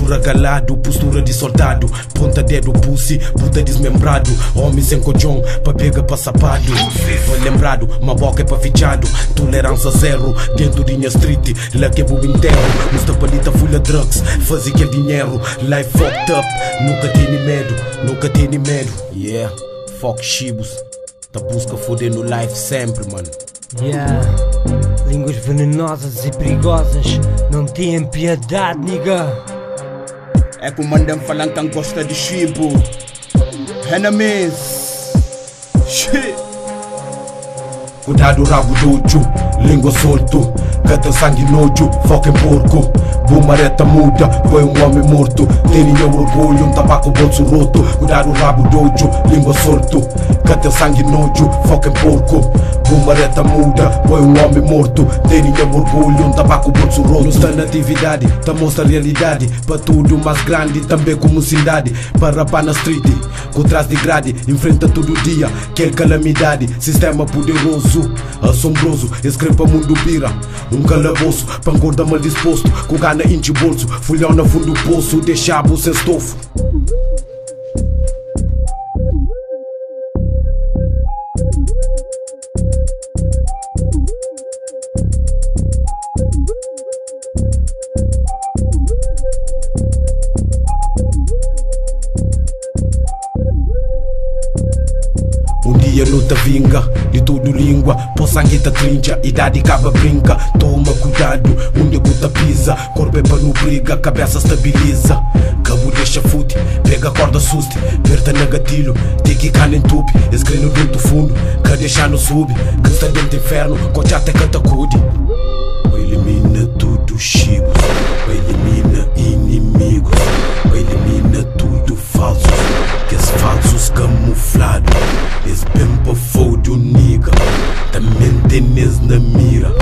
Postura galado, postura de soldado. Ponta dedo, pussy, puta desmembrado. Homem sem colchão, pra pega pra sapato. Foi lembrado, uma boca é pra fichado. Tolerância zero, dentro de minha street. Lá que vou enterro, nos tapalita full of drugs. Fazer aquele dinheiro, life fucked up. Nunca tenho medo, nunca tenho medo. Yeah, fuck chibos. Tá busca foder no life sempre, mano. Yeah, línguas venenosas e perigosas, não têm piedade, nigga. É que o mandam falando que gosta de chibo. Enemies. Shit. Cuidado rabo dojo, língua solto. Cata sangue nojo, foca em porco. Bumareta muda, foi homem morto. Tenha orgulho, tabaco bolso roto. Cuidado rabo dojo, língua solto. Cata sangue nojo, foca em porco. Bumareta muda, foi homem morto. Tenha orgulho, tabaco bolso roto. Não está na atividade, tá mostra a realidade. Para tudo mais grande, também como cidade. Para rapar na street, com trás de grade. Enfrenta todo dia, quer calamidade. Sistema poderoso, assombroso. Escreva mundo pira, um calabouço. Pangorda mal disposto, com gana enche bolso. Fulhão na fundo do poço, deixa-bo sem estofo. Luta vinga, de tudo língua. Pô sangue tá trincha, idade acaba brinca. Toma cuidado, onde guta pisa. Corpo é para no briga, cabeça estabiliza. Cabo deixa fute, pega a corda suste. Perta na gatilho, tem que cair em tupi. Escreno dentro do fundo, que deixar no sub. Que está dentro do inferno, cote até catacude. Elimina tudo chibo, elimina inimigos. Elimina tudo falso, que os falsos camuflados. Es bem pra foda nigga. Também tenes na mira.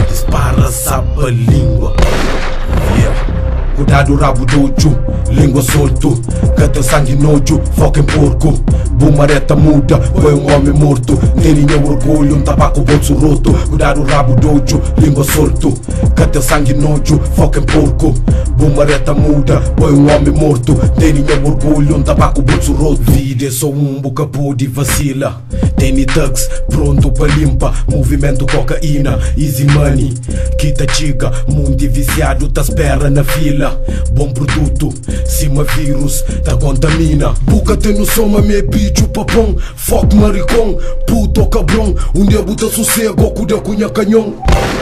Dispara, sabe a língua. Yeah. Cuidado rabo dojo, língua solto. Cata sangue nojo, foca em porco. Bumareta muda, foi homem morto. Tenha orgulho, tabaco bolso roto. Cuidado rabo dojo, língua solto. Cata sangue nojo, foca em porco. Bumareta muda, foi homem morto. Tenha orgulho, tabaco bolso roto. Vida é só boca pode vacila. Tem thugs, pronto pra limpa. Movimento cocaína, easy money. Quita chiga, mundo viciado, tá espera na fila. Bom produto, cima vírus, tá contamina. Buca tem no soma, me bicho papão. Fuck maricão, puto cabrão. Um dia buta sossego, cuida cunha canhão.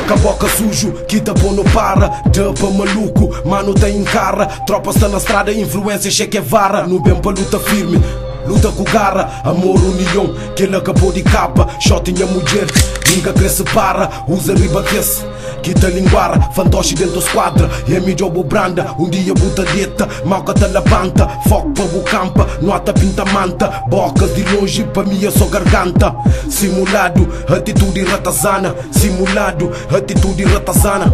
Caboca sujo, quita bom no para. Dapa maluco, mano tá em cara. Tropa está na estrada, influência cheque vara. No bem pra luta firme, luta com garra, amor, união. Que ele acabou de capa, shot em a mulher. Nunca cresce para, usa ribatece. Quita linguara, fantoche dentro da esquadra. E a mídia branda, um dia buta dieta. Malca tá levanta, foco para o campa. Nota pinta manta, bocas de longe para mim é só garganta. Simulado, atitude ratazana. Simulado, atitude ratazana.